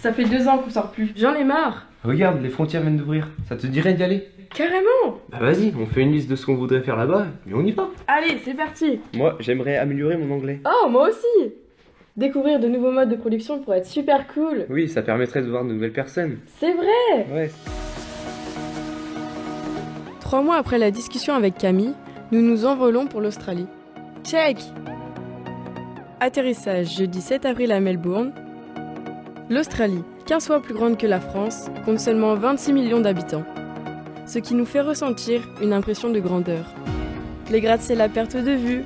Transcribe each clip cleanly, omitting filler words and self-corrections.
Ça fait 2 ans qu'on sort plus. J'en ai marre. Regarde, les frontières viennent d'ouvrir. Ça te dirait d'y aller? Carrément. Bah vas-y, on fait une liste de ce qu'on voudrait faire là-bas, et on y va. Allez, c'est parti. Moi, j'aimerais améliorer mon anglais. Oh, moi aussi. Découvrir de nouveaux modes de production pourrait être super cool. Oui, ça permettrait de voir de nouvelles personnes. C'est vrai. Ouais. 3 mois après la discussion avec Camille, nous nous envolons pour l'Australie. Check. Atterrissage jeudi 7 avril à Melbourne. L'Australie, 15 fois plus grande que la France, compte seulement 26 millions d'habitants. Ce qui nous fait ressentir une impression de grandeur. Les gratte-ciels à perte de vue,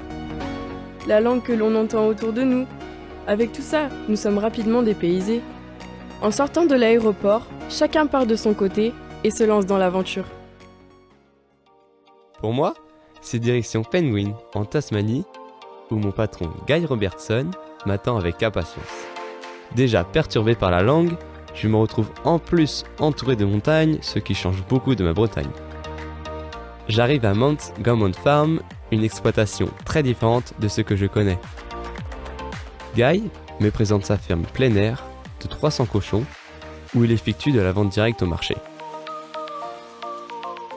la langue que l'on entend autour de nous. Avec tout ça, nous sommes rapidement dépaysés. En sortant de l'aéroport, chacun part de son côté et se lance dans l'aventure. Pour moi, c'est direction Penguin, en Tasmanie, où mon patron Guy Robertson m'attend avec impatience. Déjà perturbé par la langue, je me retrouve en plus entouré de montagnes, ce qui change beaucoup de ma Bretagne. J'arrive à Mount Gammon Farm, une exploitation très différente de ce que je connais. Guy me présente sa ferme plein air de 300 cochons, où il effectue de la vente directe au marché.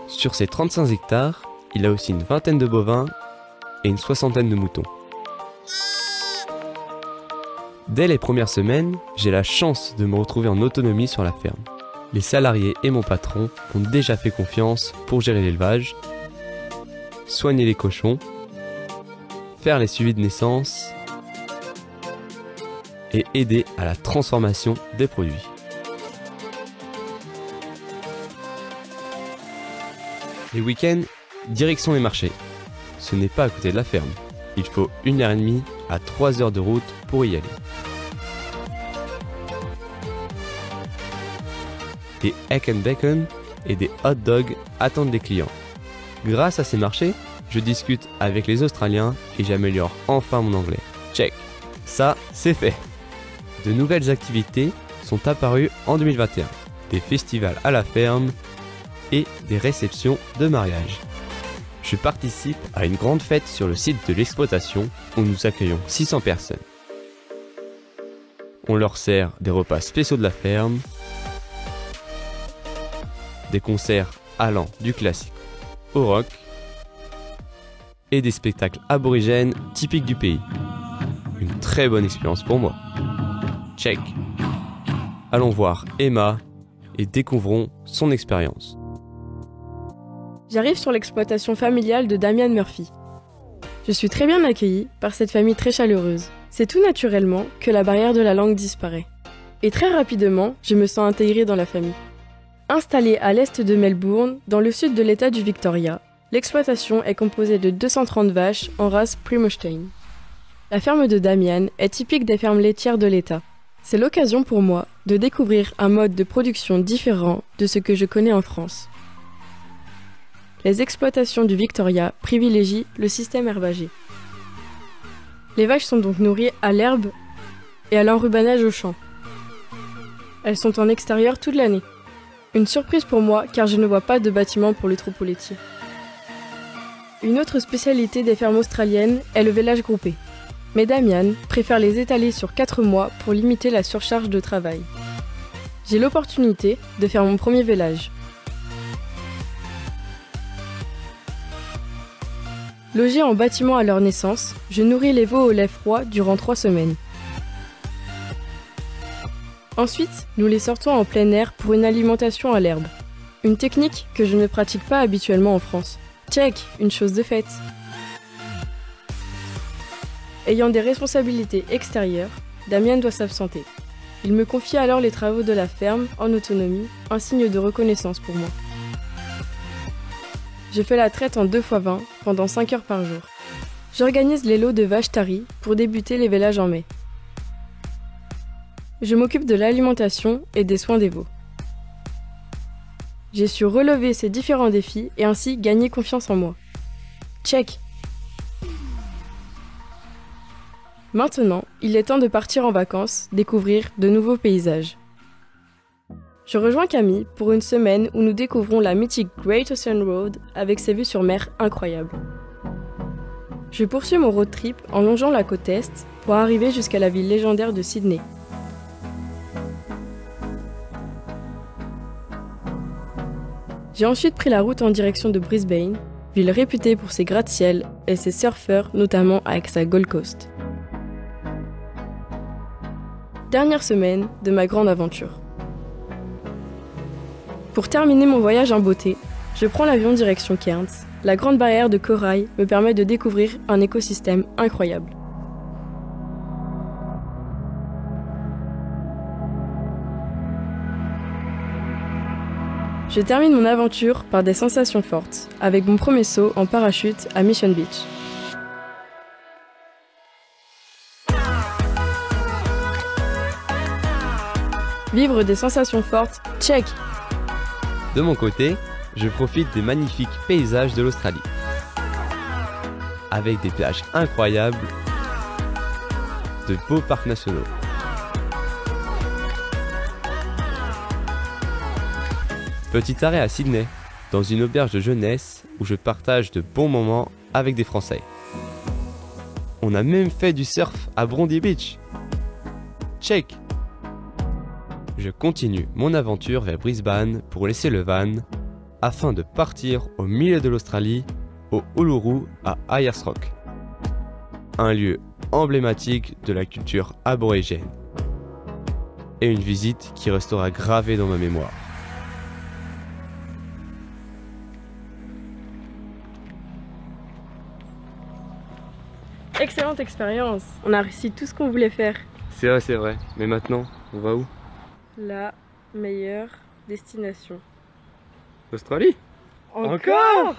Sur ses 35 hectares, il a aussi une vingtaine de bovins et une soixantaine de moutons. Dès les premières semaines, j'ai la chance de me retrouver en autonomie sur la ferme. Les salariés et mon patron ont déjà fait confiance pour gérer l'élevage, soigner les cochons, faire les suivis de naissance et aider à la transformation des produits. Les week-ends, direction les marchés. Ce n'est pas à côté de la ferme. Il faut 1h30 à 3 heures de route pour y aller. Des egg and bacon et des hot dogs attendent les clients. Grâce à ces marchés, je discute avec les Australiens et j'améliore enfin mon anglais. Check. Ça, c'est fait. De nouvelles activités sont apparues en 2021. Des festivals à la ferme et des réceptions de mariage. Je participe à une grande fête sur le site de l'exploitation où nous accueillons 600 personnes. On leur sert des repas spéciaux de la ferme, des concerts allant du classique au rock et des spectacles aborigènes typiques du pays. Une très bonne expérience pour moi. Check. Allons voir Emma et découvrons son expérience. J'arrive sur l'exploitation familiale de Damian Murphy. Je suis très bien accueillie par cette famille très chaleureuse. C'est tout naturellement que la barrière de la langue disparaît. Et très rapidement, je me sens intégrée dans la famille. Installée à l'est de Melbourne, dans le sud de l'État du Victoria, l'exploitation est composée de 230 vaches en race Plymouthstein. La ferme de Damian est typique des fermes laitières de l'État. C'est l'occasion pour moi de découvrir un mode de production différent de ce que je connais en France. Les exploitations du Victoria privilégient le système herbager. Les vaches sont donc nourries à l'herbe et à l'enrubanage au champ. Elles sont en extérieur toute l'année. Une surprise pour moi car je ne vois pas de bâtiment pour le troupeau laitier. Une autre spécialité des fermes australiennes est le vélage groupé. Mais Damian préfère les étaler sur 4 mois pour limiter la surcharge de travail. J'ai l'opportunité de faire mon premier vélage. Logés en bâtiment à leur naissance, je nourris les veaux au lait froid durant 3 semaines. Ensuite, nous les sortons en plein air pour une alimentation à l'herbe. Une technique que je ne pratique pas habituellement en France. Check, une chose de faite. Ayant des responsabilités extérieures, Damian doit s'absenter. Il me confie alors les travaux de la ferme en autonomie, un signe de reconnaissance pour moi. Je fais la traite en 2x20 pendant 5 heures par jour. J'organise les lots de vaches taries pour débuter les vélages en mai. Je m'occupe de l'alimentation et des soins des veaux. J'ai su relever ces différents défis et ainsi gagner confiance en moi. Check. Maintenant, il est temps de partir en vacances, découvrir de nouveaux paysages. Je rejoins Camille pour une semaine où nous découvrons la mythique Great Ocean Road avec ses vues sur mer incroyables. Je poursuis mon road trip en longeant la côte est pour arriver jusqu'à la ville légendaire de Sydney. J'ai ensuite pris la route en direction de Brisbane, ville réputée pour ses gratte-ciel et ses surfeurs, notamment avec sa Gold Coast. Dernière semaine de ma grande aventure. Pour terminer mon voyage en beauté, je prends l'avion direction Cairns. La grande barrière de corail me permet de découvrir un écosystème incroyable. Je termine mon aventure par des sensations fortes, avec mon premier saut en parachute à Mission Beach. Vivre des sensations fortes, check! De mon côté, je profite des magnifiques paysages de l'Australie. Avec des plages incroyables, de beaux parcs nationaux. Petit arrêt à Sydney, dans une auberge de jeunesse où je partage de bons moments avec des Français. On a même fait du surf à Bondi Beach. Check! Je continue mon aventure vers Brisbane pour laisser le van afin de partir au milieu de l'Australie, au Uluru à Ayers Rock. Un lieu emblématique de la culture aborigène. Et une visite qui restera gravée dans ma mémoire. Excellente expérience! On a réussi tout ce qu'on voulait faire. C'est vrai. Mais maintenant, on va où? La meilleure destination. L'Australie? Encore?